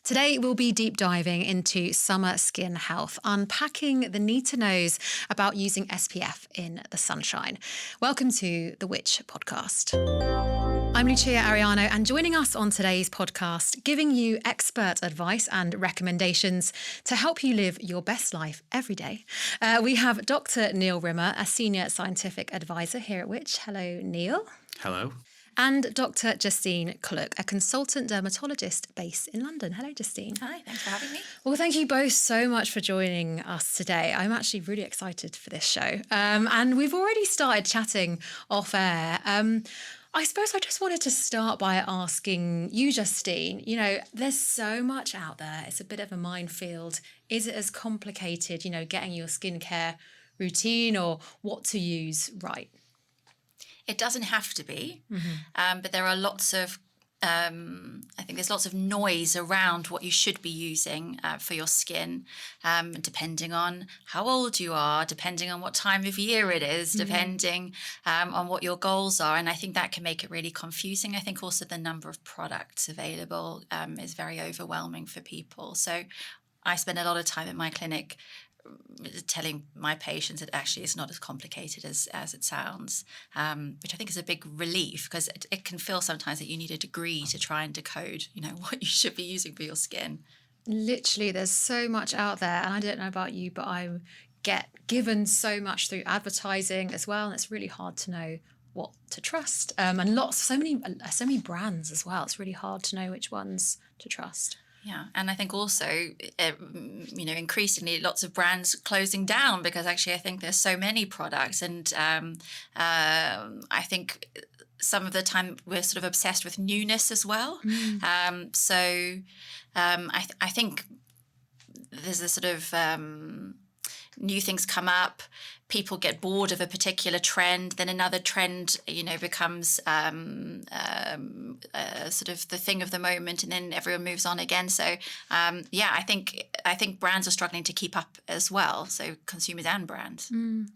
Today, we'll be deep diving into summer skin health, unpacking the need to knows about using SPF in the sunshine. Welcome to the Witch Podcast. I'm Lucia Ariano, and joining us on today's podcast, giving you expert advice and recommendations to help you live your best life every day. We have Dr. Neal Rimmer, a senior scientific advisor here at Witch. Hello, Neal. Hello. And Dr. Justine Kluk, a consultant dermatologist based in London. Hello, Justine. Hi, thanks for having me. Well, thank you both so much for joining us today. I'm actually really excited for this show. And we've already started chatting off air. I suppose I just wanted to start by asking you, Justine, there's so much out there. It's a bit of a minefield. Is it as complicated, getting your skincare routine or what to use right? It doesn't have to be, but there are lots of, I think there's lots of noise around what you should be using for your skin, depending on how old you are, depending on what time of year it is, depending on what your goals are. And I think that can make it really confusing. I think also the number of products available is very overwhelming for people. So I spend a lot of time in my clinic telling my patients that actually it's not as complicated as it sounds, which I think is a big relief, because it can feel sometimes that you need a degree to try and decode, what you should be using for your skin. Literally, there's so much out there, and I don't know about you, but I get given so much through advertising as well, and it's really hard to know what to trust. And so many brands as well. It's really hard to know which ones to trust. Yeah, and I think also, increasingly lots of brands closing down because actually I think there's so many products, and I think some of the time we're sort of obsessed with newness as well. I think there's a sort of new things come up. People get bored of a particular trend, then another trend, becomes sort of the thing of the moment, and then everyone moves on again. So, I think brands are struggling to keep up as well. So consumers and brands. And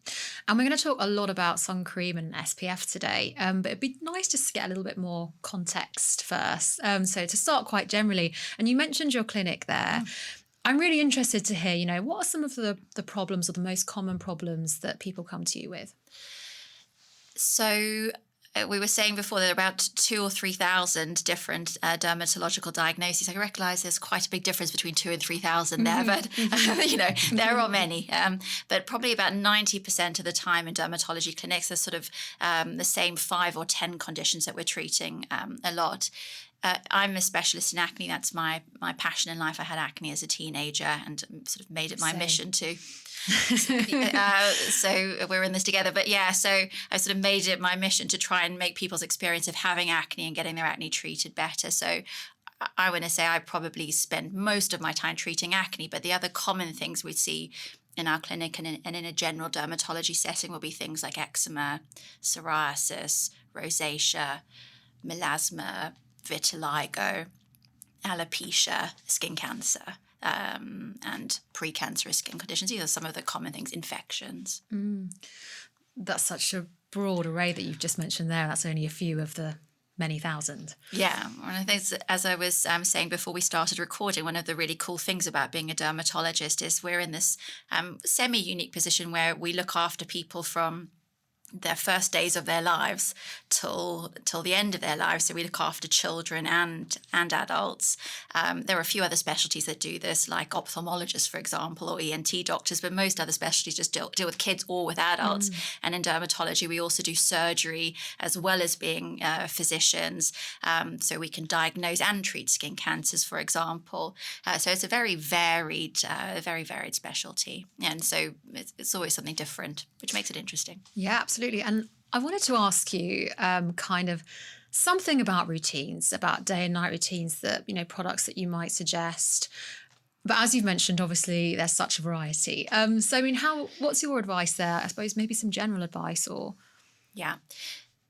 we're going to talk a lot about sun cream and SPF today, but it'd be nice just to get a little bit more context first. So to start quite generally, and you mentioned your clinic there. I'm really interested to hear, what are some of the problems or the most common problems that people come to you with? So we were saying before there are about 2,000 or 3,000 different dermatological diagnoses. I realise there's quite a big difference between 2,000 and 3,000 there, but there are many. But probably about 90% of the time in dermatology clinics, there's sort of the same 5 or 10 conditions that we're treating a lot. I'm a specialist in acne. That's my passion in life. I had acne as a teenager and sort of made it my mission to. So we're in this together. But so I sort of made it my mission to try and make people's experience of having acne and getting their acne treated better. So I want to say I probably spend most of my time treating acne, but the other common things we see in our clinic and in a general dermatology setting will be things like eczema, psoriasis, rosacea, melasma, vitiligo, alopecia, skin cancer, and precancerous skin conditions. These are some of the common things, infections. That's such a broad array that you've just mentioned there. That's only a few of the many thousand. Yeah, and I think as I was saying before we started recording, one of the really cool things about being a dermatologist is we're in this semi-unique position where we look after people from their first days of their lives till the end of their lives. So we look after children and adults. There are a few other specialties that do this, like ophthalmologists, for example, or ENT doctors, but most other specialties just deal with kids or with adults. And in dermatology, we also do surgery as well as being physicians. So we can diagnose and treat skin cancers, for example. So it's a very varied specialty. And so it's always something different, which makes it interesting. Yeah, absolutely. And I wanted to ask you kind of something about routines, about day and night routines that, products that you might suggest. But as you've mentioned, obviously, there's such a variety. What's your advice there? I suppose maybe some general advice or... Yeah.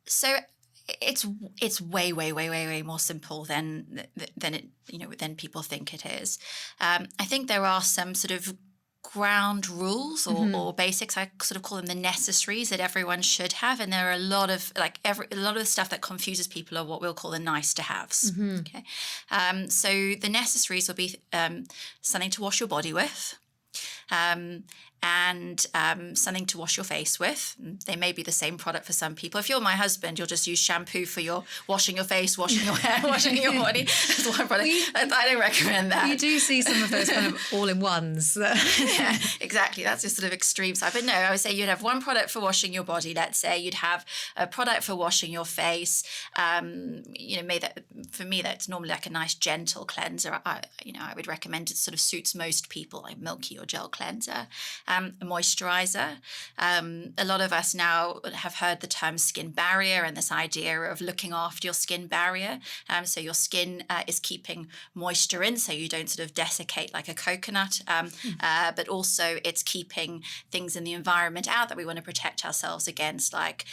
So it's way more simple than people think it is. I think there are some sort of ground rules or basics. I sort of call them the necessaries that everyone should have, and there are a lot of the stuff that confuses people are what we'll call the nice to haves. Okay, so the necessaries will be something to wash your body with. And something to wash your face with. They may be the same product for some people. If you're my husband, you'll just use shampoo for your washing your face, washing your hair, washing your body. That's one product. I don't recommend that. You do see some of those kind of all-in-ones. Yeah, exactly. That's a sort of extreme side. But no, I would say you'd have one product for washing your body. Let's say you'd have a product for washing your face. For me, that's normally like a nice gentle cleanser. I would recommend it sort of suits most people, like milky or gel cleanser. A moisturizer. A lot of us now have heard the term skin barrier and this idea of looking after your skin barrier. So your skin is keeping moisture in so you don't sort of desiccate like a coconut, but also it's keeping things in the environment out that we want to protect ourselves against, like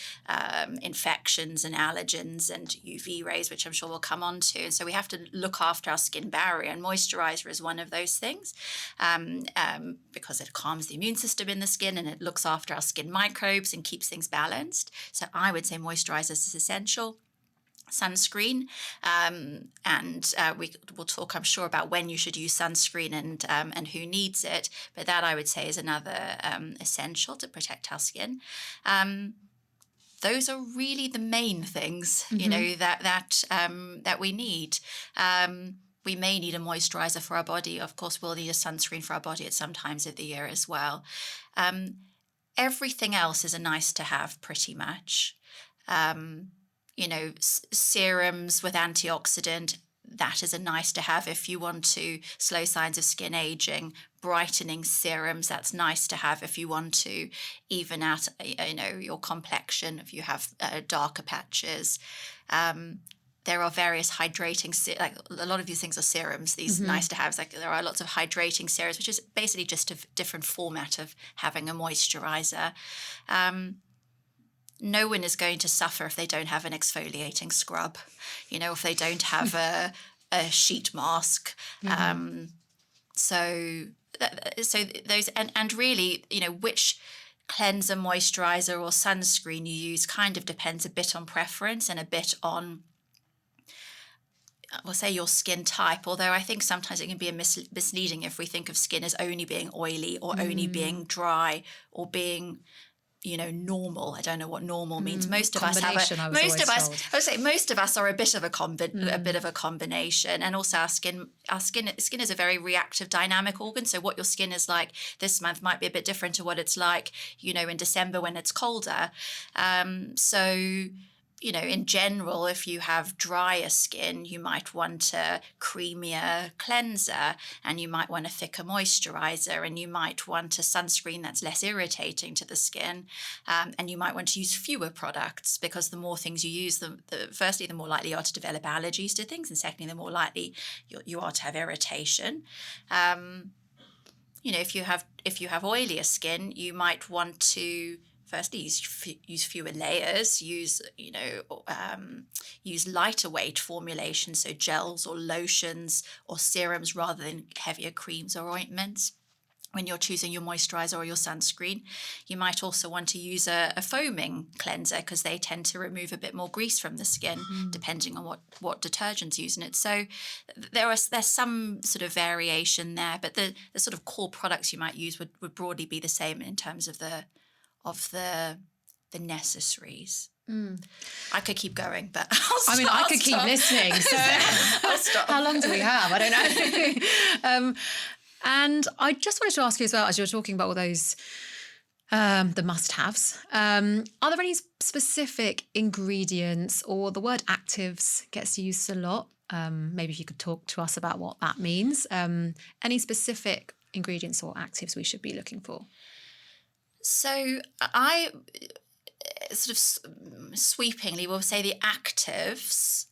infections and allergens and UV rays, which I'm sure we'll come on to. And so we have to look after our skin barrier, and moisturizer is one of those things because it calms the immune system in the skin and it looks after our skin microbes and keeps things balanced. So I would say moisturizer is essential. Sunscreen, and we will talk, I'm sure, about when you should use sunscreen and who needs it. But that I would say is another essential to protect our skin. Those are really the main things, that we need. We may need a moisturizer for our body. Of course, we'll need a sunscreen for our body at some times of the year as well. Everything else is a nice to have, pretty much. Serums with antioxidant, that is a nice to have if you want to slow signs of skin aging. Brightening serums, that's nice to have if you want to even out, your complexion, if you have darker patches. There are various hydrating, like a lot of these things are serums, these nice to haves. Like there are lots of hydrating serums, which is basically just a different format of having a moisturizer. No one is going to suffer if they don't have an exfoliating scrub, if they don't have a sheet mask. So those, and really, which cleanser, moisturizer or sunscreen you use kind of depends a bit on preference and a bit on, we'll say, your skin type, although I think sometimes it can be misleading if we think of skin as only being oily or only being dry or being, normal. I don't know what normal means. Most of us are a bit of a combination, and also our skin is a very reactive, dynamic organ. So what your skin is like this month might be a bit different to what it's like, in December when it's colder. In general, if you have drier skin, you might want a creamier cleanser, and you might want a thicker moisturizer, and you might want a sunscreen that's less irritating to the skin, and you might want to use fewer products, because the more things you use, firstly, the more likely you are to develop allergies to things, and secondly, the more likely you are to have irritation. If you have oilier skin, you might want to firstly use fewer layers, use lighter weight formulations, so gels or lotions or serums rather than heavier creams or ointments. When you're choosing your moisturizer or your sunscreen, you might also want to use a foaming cleanser, because they tend to remove a bit more grease from the skin, depending on what detergent's using it. So there's some sort of variation there, but the sort of core products you might use would broadly be the same in terms of the necessaries. I could keep going, but I could keep listening. So I'll stop. How long do we have? I don't know. And I just wanted to ask you as well, as you were talking about all those, the must-haves, are there any specific ingredients, or the word actives gets used a lot? Maybe if you could talk to us about what that means. Any specific ingredients or actives we should be looking for? So I sort of sweepingly will say the actives.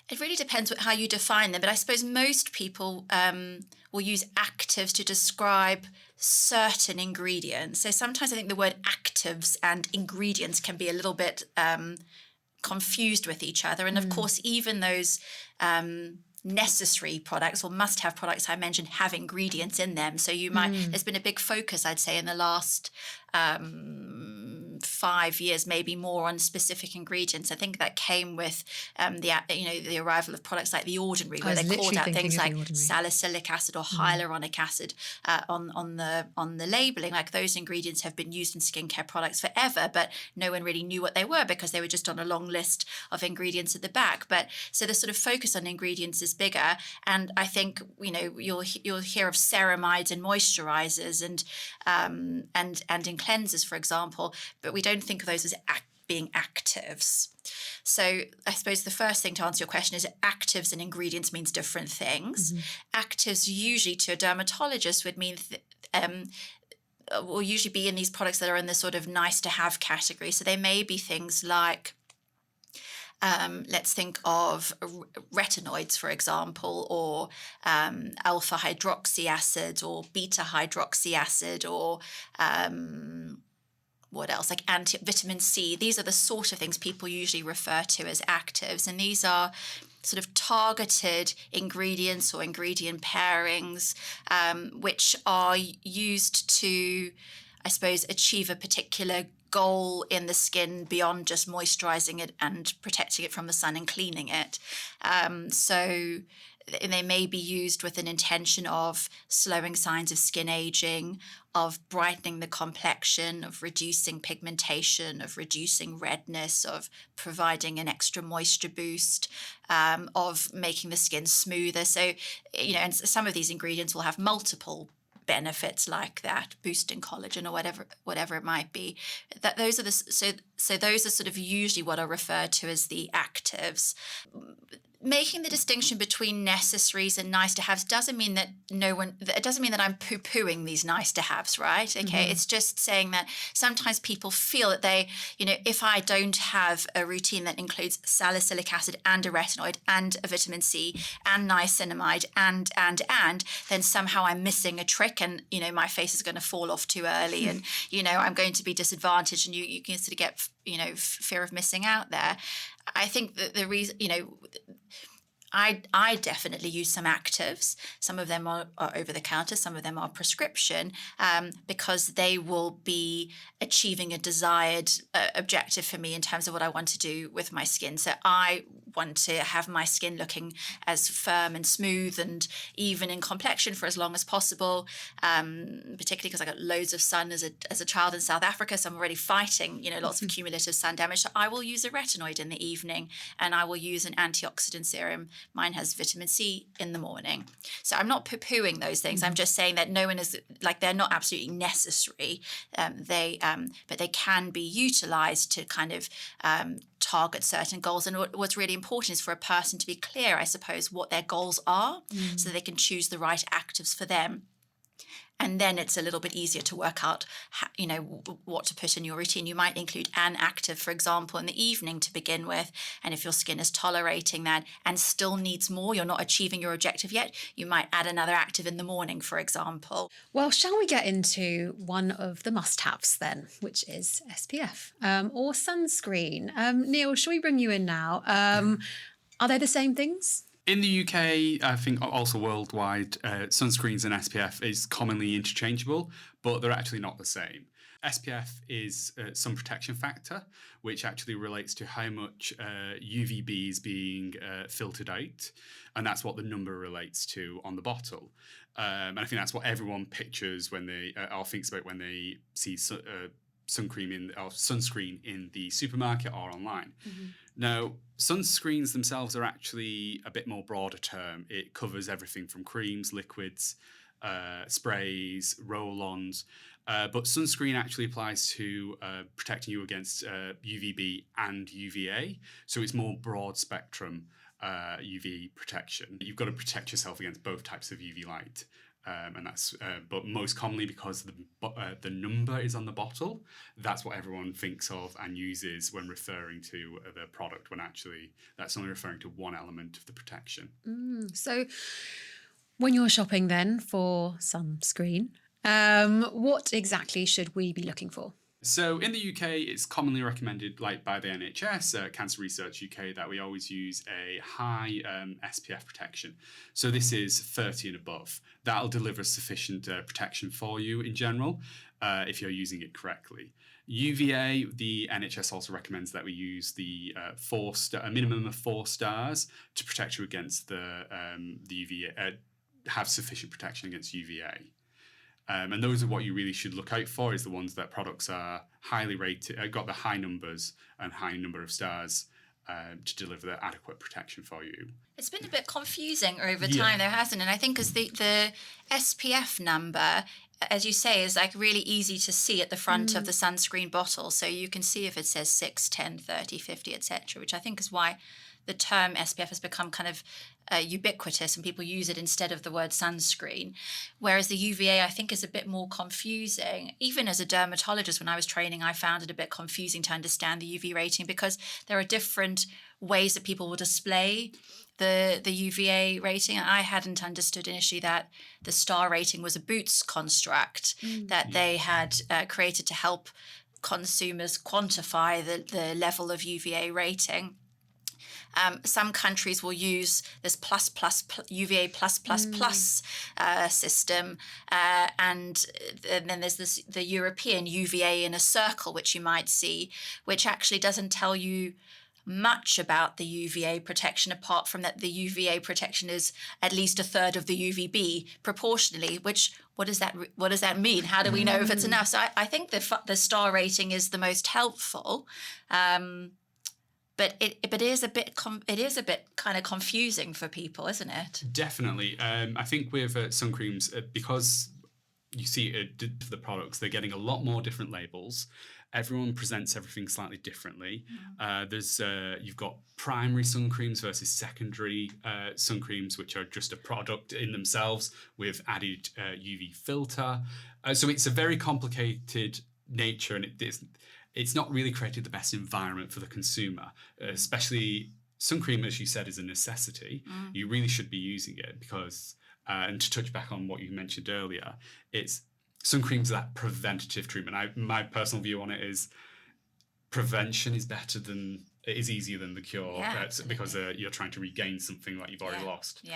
It really depends how you define them, but I suppose most people will use actives to describe certain ingredients. So sometimes I think the word actives and ingredients can be a little bit confused with each other. And of course, even those necessary products or must-have products I mentioned have ingredients in them. So there's been a big focus, I'd say, in the last 5 years, maybe more, on specific ingredients. I think that came with the arrival of products like The Ordinary, where they called out things like salicylic acid or hyaluronic acid on the labeling. Like, those ingredients have been used in skincare products forever, but no one really knew what they were because they were just on a long list of ingredients at the back. But so the sort of focus on ingredients is bigger, and I think you'll hear of ceramides and moisturizers and in cleansers, for example, but we don't think of those as being actives. So I suppose the first thing to answer your question is actives and ingredients means different things. Actives usually to a dermatologist would mean will usually be in these products that are in the sort of nice to have category. So they may be things like let's think of retinoids, for example, or alpha hydroxy acid or beta hydroxy acid, or what else, like vitamin C. These are the sort of things people usually refer to as actives. And these are sort of targeted ingredients or ingredient pairings, which are used to, I suppose, achieve a particular goal in the skin beyond just moisturizing it and protecting it from the sun and cleaning it. So they may be used with an intention of slowing signs of skin aging, of brightening the complexion, of reducing pigmentation, of reducing redness, of providing an extra moisture boost, of making the skin smoother. So, and some of these ingredients will have multiple benefits like that, boosting collagen or whatever it might be. Those are sort of usually what are referred to as the actives. Making the distinction between necessaries and nice to haves doesn't mean that it doesn't mean that I'm poo-pooing these nice to haves, right? Okay. It's just saying that sometimes people feel that they, if I don't have a routine that includes salicylic acid and a retinoid and a vitamin C and niacinamide and then somehow I'm missing a trick, and my face is going to fall off too early, and I'm going to be disadvantaged, and you can sort of get fear of missing out there. I think that the reason, I definitely use some actives. Some of them are over the counter, some of them are prescription, because they will be achieving a desired objective for me in terms of what I want to do with my skin. So I want to have my skin looking as firm and smooth and even in complexion for as long as possible, particularly because I got loads of sun as a child in South Africa, so I'm already fighting lots of cumulative sun damage. So I will use a retinoid in the evening, and I will use an antioxidant serum. Mine has vitamin C in the morning. So I'm not poo-pooing those things. I'm just saying that no one is, like, they're not absolutely necessary. But they can be utilized to kind of target certain goals. And what's really important is for a person to be clear, I suppose, what their goals are, so they can choose the right actives for them. And then it's a little bit easier to work out, what to put in your routine. You might include an active, for example, in the evening to begin with. And if your skin is tolerating that and still needs more, you're not achieving your objective yet, you might add another active in the morning, for example. Well, shall we get into one of the must-haves then, which is SPF or sunscreen? Neal, shall we bring you in now? Are they the same things? In the UK, I think also worldwide, sunscreens and SPF is commonly interchangeable, but they're actually not the same. SPF is sun protection factor, which actually relates to how much UVB is being filtered out, and that's what the number relates to on the bottle. And I think that's what everyone pictures when they or thinks about when they see sunscreen in the supermarket or online. Now, sunscreens themselves are actually a bit more broader term. It covers everything from creams, liquids, sprays, roll-ons. But sunscreen actually applies to protecting you against UVB and UVA. So it's more broad spectrum UV protection. You've got to protect yourself against both types of UV light. And that's, but most commonly because the number is on the bottle, that's what everyone thinks of and uses when referring to the product, when actually that's only referring to one element of the protection. So when you're shopping then for sunscreen, what exactly should we be looking for? So in the UK, it's commonly recommended, like by the NHS, Cancer Research UK, that we always use a high SPF protection. So this is 30 and above. That'll deliver sufficient protection for you in general, if you're using it correctly. UVA, the NHS also recommends that we use a minimum of 4 stars to protect you against the UVA, have sufficient protection against UVA. And those are what you really should look out for, is the ones that products are highly rated, got the high numbers and high number of stars to deliver the adequate protection for you. It's been a bit confusing over time, though, hasn't it? And I think because the SPF number, as you say, is like really easy to see at the front of the sunscreen bottle. So you can see if it says 6, 10, 30, 50, etc., which I think is why the term SPF has become kind of ubiquitous and people use it instead of the word sunscreen. Whereas the UVA, I think, is a bit more confusing. Even as a dermatologist, when I was training, I found it a bit confusing to understand the UV rating because there are different ways that people will display the UVA rating. I hadn't understood initially that the star rating was a Boots construct that they had created to help consumers quantify the level of UVA rating. Some countries will use this UVA plus system, and then there's the European UVA in a circle, which you might see, which actually doesn't tell you much about the UVA protection, apart from that the UVA protection is at least a third of the UVB proportionally. Which what does that mean? How do we know if it's enough? So I think the star rating is the most helpful. But it is a bit kind of confusing for people, isn't it? Definitely. I think with sun creams, because you see for the products, they're getting a lot more different labels. Everyone presents everything slightly differently. You've got primary sun creams versus secondary sun creams, which are just a product in themselves with added UV filter. So it's a very complicated nature, and it's not really created the best environment for the consumer, especially sun cream, as you said, is a necessity. You really should be using it because, and to touch back on what you mentioned earlier, sun cream's that preventative treatment. My personal view on it is prevention is easier than the cure, because you're trying to regain something that you've already lost.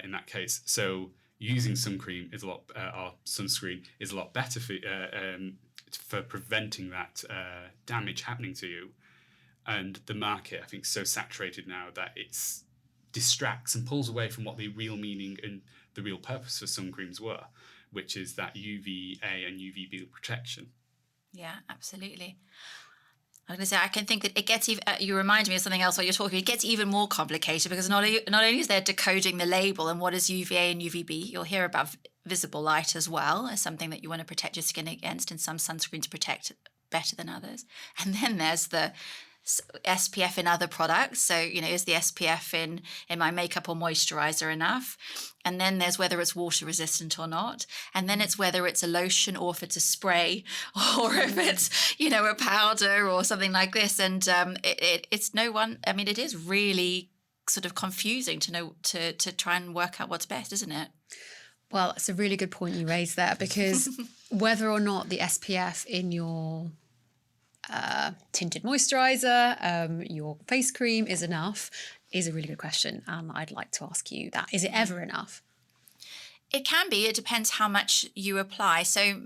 In that case, so using sun cream is or sunscreen is a lot better for preventing that damage happening to you. And the market, I think, is so saturated now that it distracts and pulls away from what the real meaning and the real purpose for sun creams were, which is that UVA and UVB protection. Yeah, absolutely. I was going to say, I can think that it gets even, you remind me of something else while you're talking, it gets even more complicated because not only is there decoding the label and what is UVA and UVB, you'll hear about visible light as well as something that you want to protect your skin against, and some sunscreens protect better than others. And then there's the SPF in other products. So, is the SPF in my makeup or moisturizer enough? And then there's whether it's water resistant or not. And then it's whether it's a lotion or if it's a spray or if it's, a powder or something like this. And it's no one, it is really sort of confusing to know, to try and work out what's best, isn't it? Well, it's a really good point you raised there, because whether or not the SPF in your tinted moisturizer, your face cream is enough is a really good question. And I'd like to ask you that. Is it ever enough? It can be. It depends how much you apply. So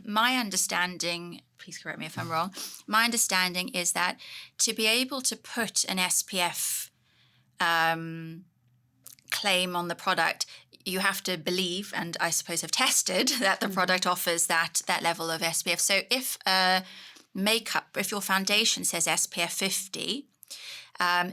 my understanding, please correct me if I'm wrong, my understanding is that to be able to put an SPF claim on the product, you have to believe, and I suppose have tested, that the product offers that level of SPF. So if if your foundation says SPF 50,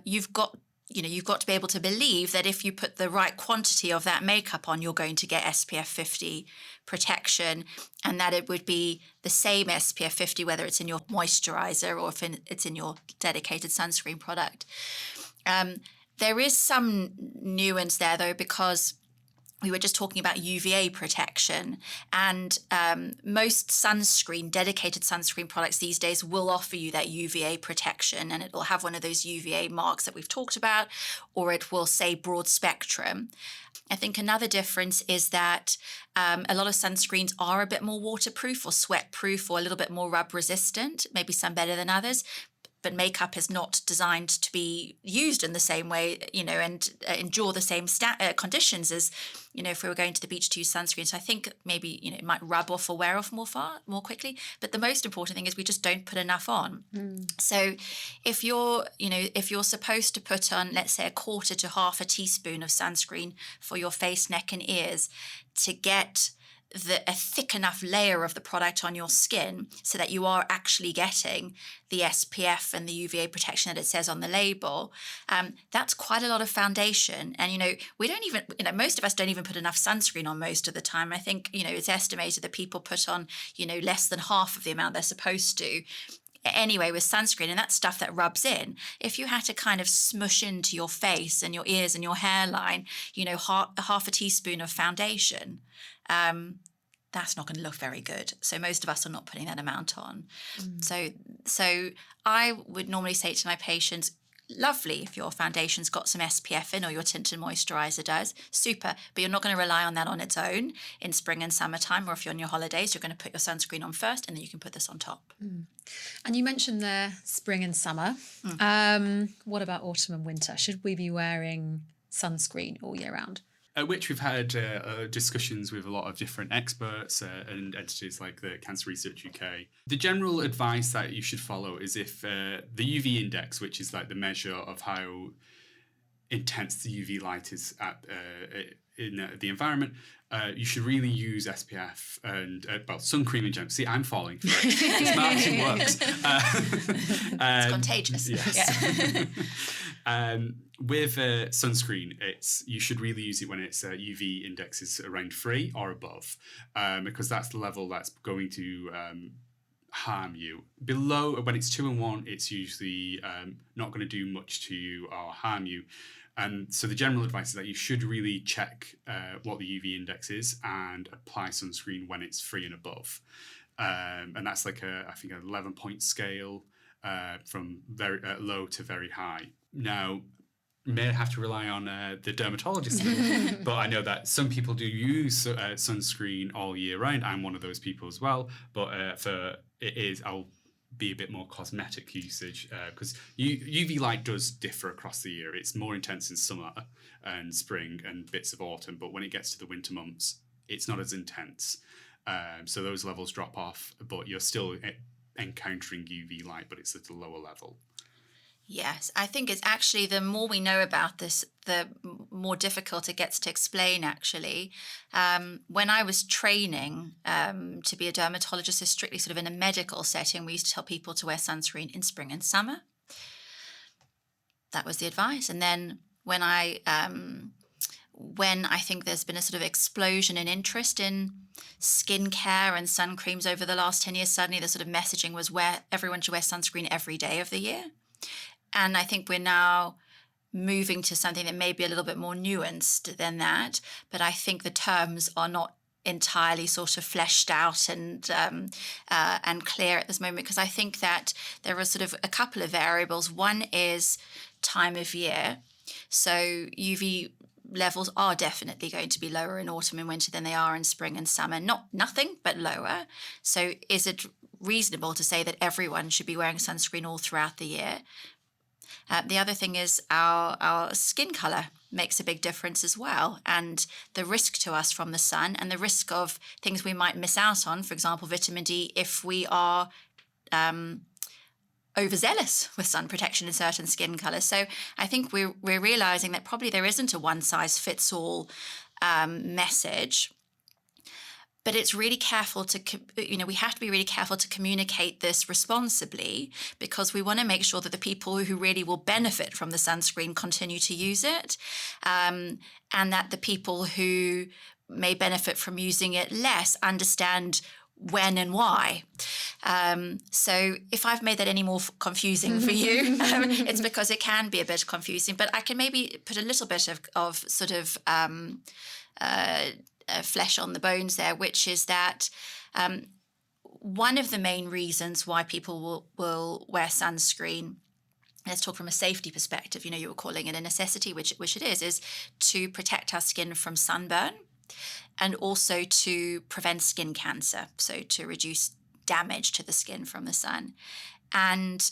you've got to be able to believe that if you put the right quantity of that makeup on, you're going to get SPF 50 protection, and that it would be the same SPF 50 whether it's in your moisturizer or if it's in your dedicated sunscreen product. There is some nuance there, though, because we were just talking about UVA protection, and most dedicated sunscreen products these days will offer you that UVA protection, and it will have one of those UVA marks that we've talked about, or it will say broad spectrum. I think another difference is that a lot of sunscreens are a bit more waterproof or sweat proof or a little bit more rub resistant, maybe some better than others. But makeup is not designed to be used in the same way, and endure the same conditions as, if we were going to the beach to use sunscreen. So I think maybe, it might rub off or wear off more quickly. But the most important thing is we just don't put enough on. So if you're supposed to put on, let's say, 1/4 to 1/2 teaspoon of sunscreen for your face, neck and ears to get a thick enough layer of the product on your skin so that you are actually getting the SPF and the UVA protection that it says on the label, that's quite a lot of foundation. And, we don't even, most of us don't even put enough sunscreen on most of the time. I think, it's estimated that people put on, less than half of the amount they're supposed to. Anyway, with sunscreen, and that's stuff that rubs in. If you had to kind of smush into your face and your ears and your hairline, half a teaspoon of foundation, that's not going to look very good. So most of us are not putting that amount on. So I would normally say to my patients, lovely if your foundation's got some SPF in or your tint and moisturizer does, super, but you're not going to rely on that on its own in spring and summertime, or if you're on your holidays, you're going to put your sunscreen on first and then you can put this on top. And you mentioned there spring and summer. What about autumn and winter? Should we be wearing sunscreen all year round? Which we've had discussions with a lot of different experts and entities like the Cancer Research UK. The general advice that you should follow is if the UV index, which is like the measure of how intense the UV light is in the environment, you should really use SPF and sun cream in general. See, I'm falling for it. This marketing works. It's contagious. Yes. Yeah. With sunscreen, you should really use it when its UV index is around 3 or above, because that's the level that's going to harm you. Below, when it's 2 and 1, it's usually not going to do much to you or harm you. And so the general advice is that you should really check what the UV index is and apply sunscreen when it's 3 and above. And that's like I think an 11-point scale from very low to very high. Now, may have to rely on the dermatologist, but I know that some people do use sunscreen all year round. I'm one of those people as well, but I'll be a bit more cosmetic usage because UV light does differ across the year. It's more intense in summer and spring and bits of autumn, but when it gets to the winter months, it's not as intense. So those levels drop off, but you're still encountering UV light, but it's at a lower level. Yes, I think it's actually the more we know about this, the more difficult it gets to explain, actually. When I was training to be a dermatologist, so strictly sort of in a medical setting, we used to tell people to wear sunscreen in spring and summer. That was the advice. And then when I think there's been a sort of explosion in interest in skincare and sun creams over the last 10 years, suddenly the sort of messaging was where everyone should wear sunscreen every day of the year. And I think we're now moving to something that may be a little bit more nuanced than that. But I think the terms are not entirely sort of fleshed out and clear at this moment, because I think that there are sort of a couple of variables. One is time of year. So UV levels are definitely going to be lower in autumn and winter than they are in spring and summer. Not nothing, but lower. So is it reasonable to say that everyone should be wearing sunscreen all throughout the year? The other thing is our skin colour makes a big difference as well, and the risk to us from the sun and the risk of things we might miss out on, for example, vitamin D, if we are overzealous with sun protection in certain skin colours. So I think we're realising that probably there isn't a one-size-fits-all message. But it's really careful we have to be really careful to communicate this responsibly, because we want to make sure that the people who really will benefit from the sunscreen continue to use it, and that the people who may benefit from using it less understand when and why. So if I've made that any more confusing for you, it's because it can be a bit confusing. But I can maybe put a little bit of sort of flesh on the bones there, which is that one of the main reasons why people will wear sunscreen, let's talk from a safety perspective, you were calling it a necessity, which it is to protect our skin from sunburn and also to prevent skin cancer, so to reduce damage to the skin from the sun. And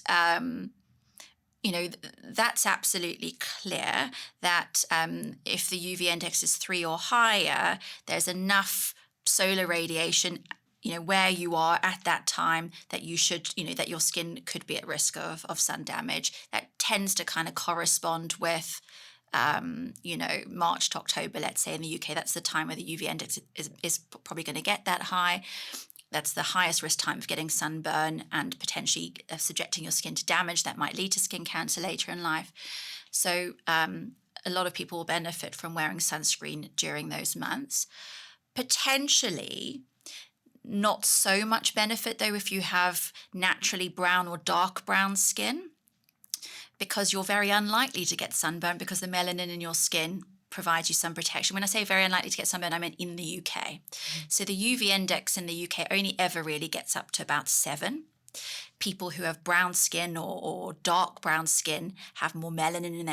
that's absolutely clear that if the UV index is 3 or higher, there's enough solar radiation, where you are at that time that you should, that your skin could be at risk of sun damage. That tends to kind of correspond with, March to October, let's say in the UK. That's the time where the UV index is probably going to get that high. That's the highest risk time of getting sunburn and potentially subjecting your skin to damage that might lead to skin cancer later in life. So a lot of people will benefit from wearing sunscreen during those months. Potentially not so much benefit, though, if you have naturally brown or dark brown skin, because you're very unlikely to get sunburn because the melanin in your skin provides you some protection. When I say very unlikely to get sunburn, I mean in the UK. So the UV index in the UK only ever really gets up to about 7. People who have brown skin or dark brown skin have more melanin in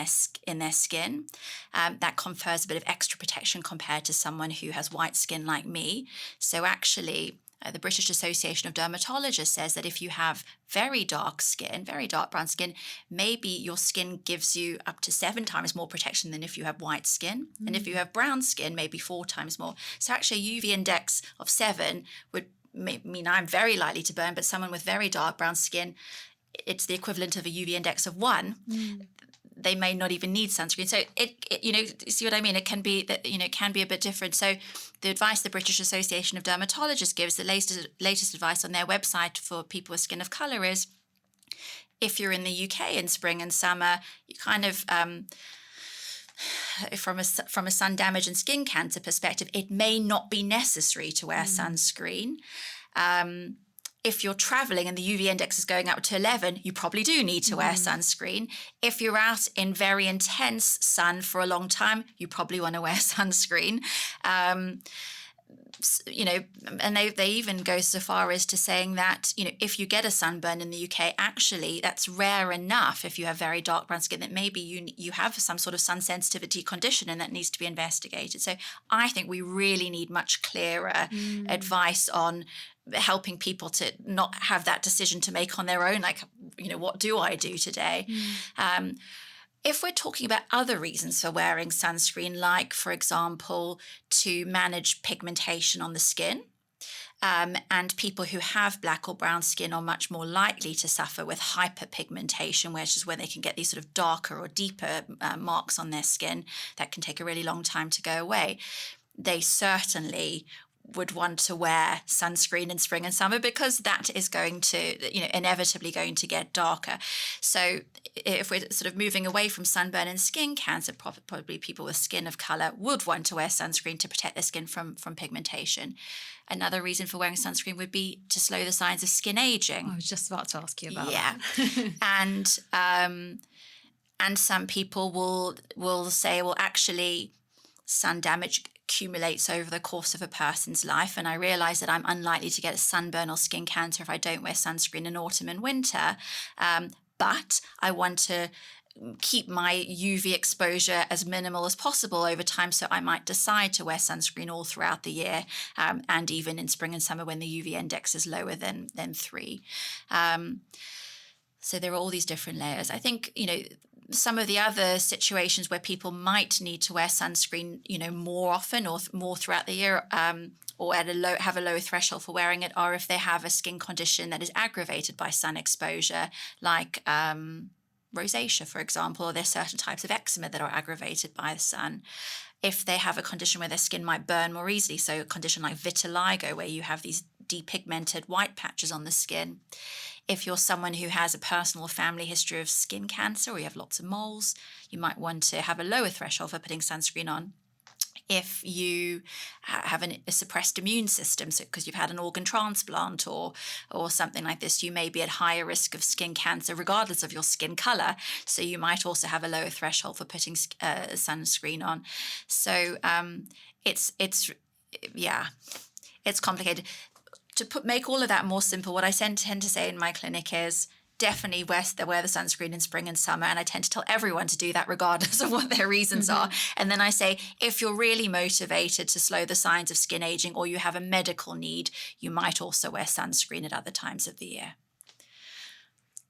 their skin. That confers a bit of extra protection compared to someone who has white skin like me. So actually, the British Association of Dermatologists says that if you have very dark skin, very dark brown skin, maybe your skin gives you up to 7 times more protection than if you have white skin. And if you have brown skin, maybe 4 times more. So actually a UV index of 7 would mean I'm very likely to burn, but someone with very dark brown skin, it's the equivalent of a UV index of 1. They may not even need sunscreen. So it see what I mean? It can be that, it can be a bit different. So the advice the British Association of Dermatologists gives, the latest advice on their website for people with skin of colour is, if you're in the UK in spring and summer, you kind of from a sun damage and skin cancer perspective, it may not be necessary to wear sunscreen. If you're traveling and the UV index is going up to 11, you probably do need to wear sunscreen. If you're out in very intense sun for a long time, you probably want to wear sunscreen. And they even go so far as to saying that, if you get a sunburn in the UK, actually that's rare enough if you have very dark brown skin that maybe you have some sort of sun sensitivity condition and that needs to be investigated. So I think we really need much clearer advice on helping people to not have that decision to make on their own, like, what do I do today? If we're talking about other reasons for wearing sunscreen, like, for example, to manage pigmentation on the skin, and people who have black or brown skin are much more likely to suffer with hyperpigmentation, which is when they can get these sort of darker or deeper marks on their skin that can take a really long time to go away. They certainly would want to wear sunscreen in spring and summer because that is going to, inevitably going to get darker. So if we're sort of moving away from sunburn and skin cancer, probably people with skin of colour would want to wear sunscreen to protect their skin from pigmentation. Another reason for wearing sunscreen would be to slow the signs of skin aging. I was just about to ask you about that. And some people will say, well, actually, sun damage accumulates over the course of a person's life, and I realise that I'm unlikely to get a sunburn or skin cancer if I don't wear sunscreen in autumn and winter, but I want to keep my UV exposure as minimal as possible over time, so I might decide to wear sunscreen all throughout the year, and even in spring and summer when the UV index is lower than 3. So there are all these different layers. I think, some of the other situations where people might need to wear sunscreen, more often or more throughout the year, or have a lower threshold for wearing it, are if they have a skin condition that is aggravated by sun exposure, like rosacea, for example, or there's certain types of eczema that are aggravated by the sun. If they have a condition where their skin might burn more easily, so a condition like vitiligo, where you have these depigmented white patches on the skin. If you're someone who has a personal family history of skin cancer, or you have lots of moles, you might want to have a lower threshold for putting sunscreen on. If you have a suppressed immune system, so because you've had an organ transplant or something like this, you may be at higher risk of skin cancer regardless of your skin color. So you might also have a lower threshold for putting sunscreen on. So it's complicated. To make all of that more simple, what I tend to say in my clinic is definitely wear the sunscreen in spring and summer. And I tend to tell everyone to do that regardless of what their reasons are. And then I say, if you're really motivated to slow the signs of skin aging or you have a medical need, you might also wear sunscreen at other times of the year.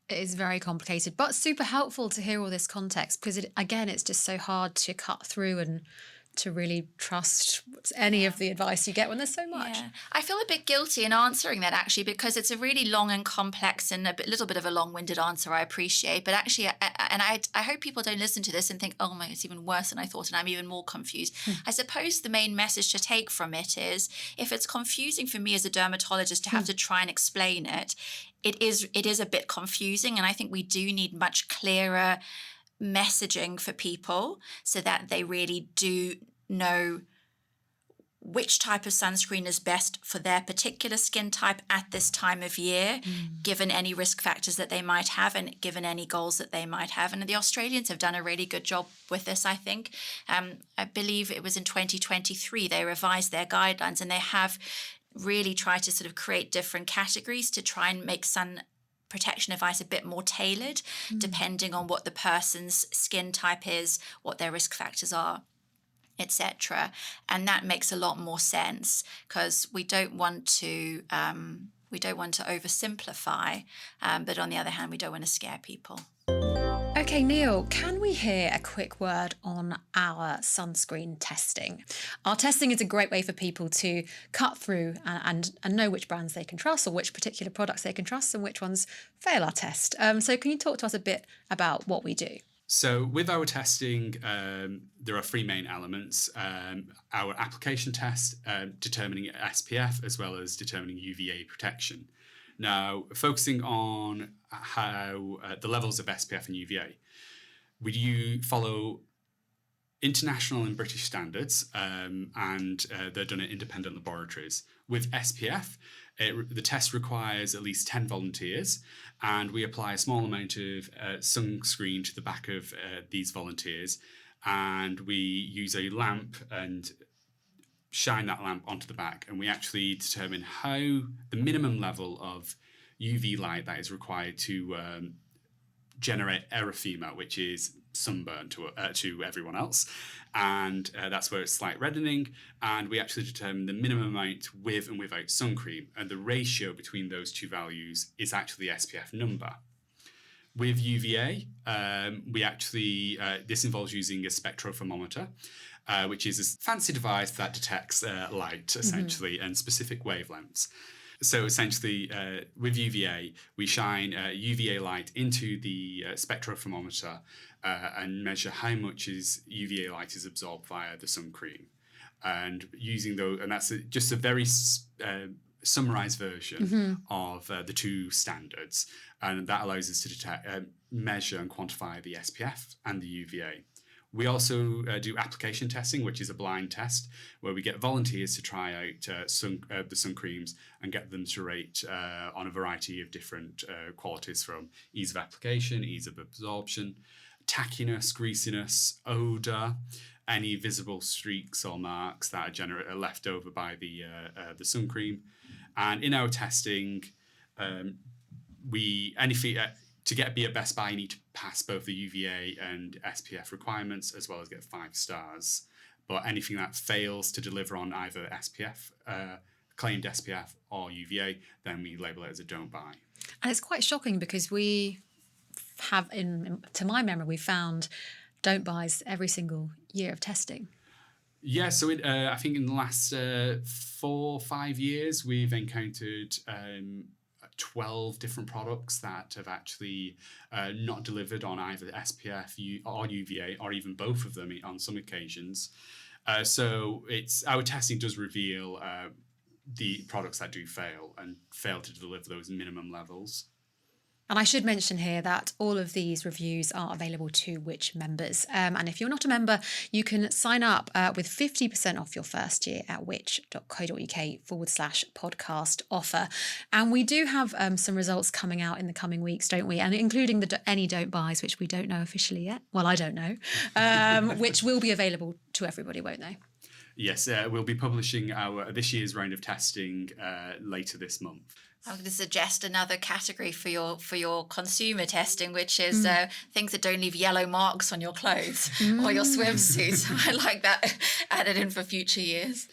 It is very complicated, but super helpful to hear all this context because, it's just so hard to cut through and to really trust any of the advice you get when there's so much. Yeah. I feel a bit guilty in answering that actually because it's a really long and complex and little bit of a long-winded answer I appreciate. But actually, I hope people don't listen to this and think, oh my, it's even worse than I thought and I'm even more confused. I suppose the main message to take from it is if it's confusing for me as a dermatologist to have to try and explain it, it is a bit confusing. And I think we do need much clearer messaging for people so that they really do know which type of sunscreen is best for their particular skin type at this time of year, given any risk factors that they might have and given any goals that they might have. And the Australians have done a really good job with this, I think. I believe it was in 2023 they revised their guidelines and they have really tried to sort of create different categories to try and make sun protection advice a bit more tailored, depending on what the person's skin type is, what their risk factors are, etc. And that makes a lot more sense because we don't want to oversimplify, but on the other hand, we don't want to scare people. Okay, Neal, can we hear a quick word on our sunscreen testing? Our testing is a great way for people to cut through and know which brands they can trust or which particular products they can trust and which ones fail our test. So can you talk to us a bit about what we do? So with our testing, there are three main elements. Our application test, determining SPF, as well as determining UVA protection. Now, focusing on how the levels of SPF and UVA, we follow international and British standards, and they're done at independent laboratories. With SPF, the test requires at least 10 volunteers, and we apply a small amount of sunscreen to the back of these volunteers, and we use a lamp and shine that lamp onto the back, and we actually determine how the minimum level of UV light that is required to generate erythema, which is sunburn to everyone else, and that's where it's slight reddening, and we actually determine the minimum amount with and without sun cream, and the ratio between those two values is actually the SPF number. With UVA, we actually this involves using a spectrophotometer, which is a fancy device that detects light, essentially, and specific wavelengths. So essentially, with UVA, we shine UVA light into the spectrophotometer and measure how much UVA light is absorbed via the sun cream. And using those, and that's just a very summarized version of the two standards, and that allows us to detect, measure and quantify the SPF and the UVA. We also do application testing, which is a blind test where we get volunteers to try out the sun creams and get them to rate on a variety of different qualities, from ease of application, ease of absorption, tackiness, greasiness, odor, any visible streaks or marks that are left over by the sun cream. And in our testing, to be a Best Buy, you need to pass both the UVA and SPF requirements, as well as get 5 stars. But anything that fails to deliver on either SPF, claimed SPF, or UVA, then we label it as a don't buy. And it's quite shocking because we have, to my memory, we found don't buys every single year of testing. Yeah, so I think in the last 4 or 5 years, we've encountered 12 different products that have actually not delivered on either SPF or UVA, or even both of them on some occasions. So our testing does reveal the products that do fail and fail to deliver those minimum levels. And I should mention here that all of these reviews are available to Which members. And if you're not a member, you can sign up with 50% off your first year at which.co.uk/podcast offer. And we do have some results coming out in the coming weeks, don't we? And including the any don't buys, which we don't know officially yet. Well, I don't know, which will be available to everybody, won't they? Yes, we'll be publishing our this year's round of testing later this month. I'm going to suggest another category for your consumer testing, which is things that don't leave yellow marks on your clothes or your swimsuits. I like that added in for future years.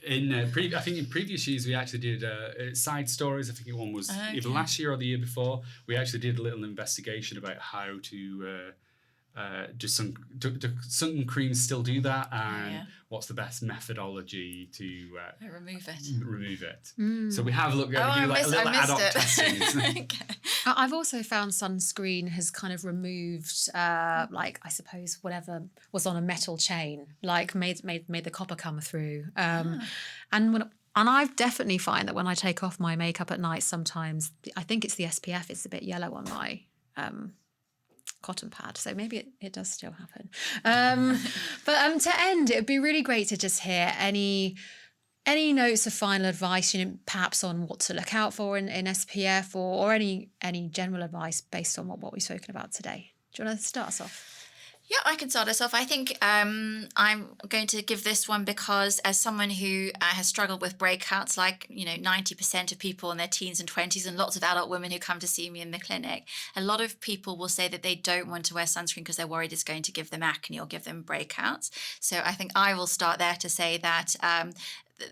I think in previous years we actually did side stories. I think one was either last year or the year before. We actually did a little investigation about how to do sun creams still do that, and what's the best methodology to remove it. So we have looked at a little ad hoc testing. Okay. I've also found sunscreen has kind of removed, like, I suppose, whatever was on a metal chain, like made the copper come through. And I definitely find that when I take off my makeup at night, sometimes I think it's the SPF. It's a bit yellow on my cotton pad, so maybe it does still happen. But to end, it would be really great to just hear any notes of final advice, perhaps on what to look out for in SPF, or any general advice based on what we've spoken about today. Do you want to start us off? Yeah, I can start us off. I think I'm going to give this one because as someone who has struggled with breakouts, like 90% of people in their teens and 20s, and lots of adult women who come to see me in the clinic, a lot of people will say that they don't want to wear sunscreen because they're worried it's going to give them acne or give them breakouts. So I think I will start there to say that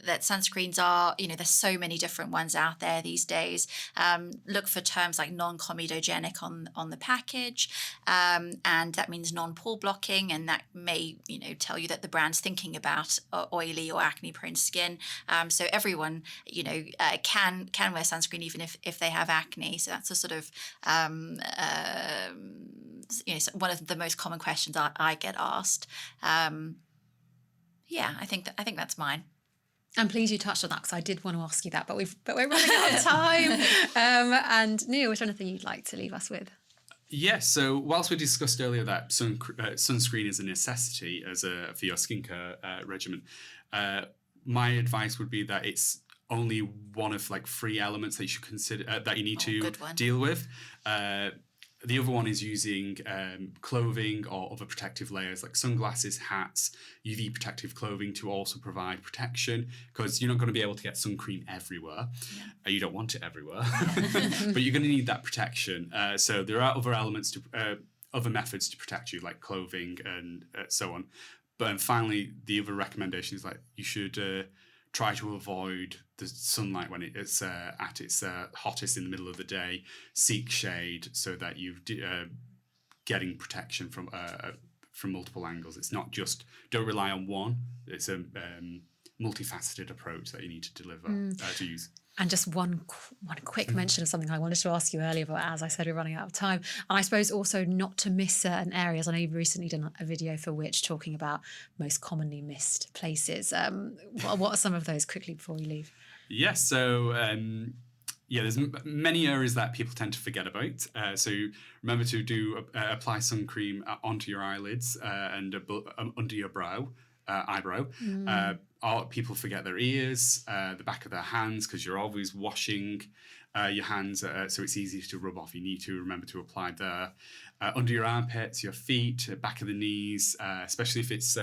that sunscreens are, there's so many different ones out there these days. Look for terms like non-comedogenic on the package, and that means non-pore blocking, and that may, tell you that the brand's thinking about oily or acne-prone skin. So everyone, can wear sunscreen even if they have acne. So that's a sort of, one of the most common questions I get asked. Yeah, I think that's mine. I'm pleased you touched on that because I did want to ask you that, but we're running out of time. And Neal, is there anything you'd like to leave us with? Yes. So whilst we discussed earlier that sunscreen is a necessity for your skincare regimen, my advice would be that it's only one of 3 elements that you should consider that you need to deal with. The other one is using clothing or other protective layers like sunglasses, hats, UV protective clothing to also provide protection, because you're not going to be able to get sun cream everywhere. You don't want it everywhere, but you're going to need that protection. So there are other elements other methods to protect you, like clothing and so on. But finally, the other recommendation is you should try to avoid the sunlight when it's at its hottest in the middle of the day. Seek shade so that you're getting protection from multiple angles. It's not just, don't rely on one. It's a multifaceted approach that you need to deliver, to use. And just one quick mention of something I wanted to ask you earlier, but as I said, we're running out of time. And I suppose also not to miss certain areas. I know you've recently done a video for Which talking about most commonly missed places. What are some of those quickly before we leave? Yes, so there's many areas that people tend to forget about. So remember to apply sun cream onto your eyelids and under your eyebrow. People forget their ears, the back of their hands, because you're always washing your hands, so it's easy to rub off. You need to remember to apply there. Under your armpits, your feet, back of the knees, especially if it's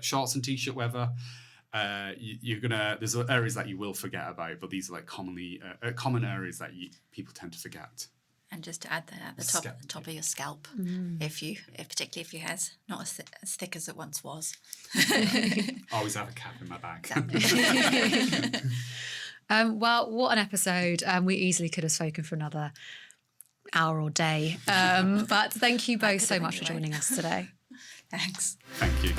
shorts and t-shirt weather. There's areas that you will forget about, but these are common areas that people tend to forget. And just to add that at the top of your scalp, particularly if your hair's not as thick as it once was. Always have a cap in my bag. Exactly. Well, what an episode. We easily could have spoken for another hour or day. But thank you both so much for joining us today. Thanks. Thank you.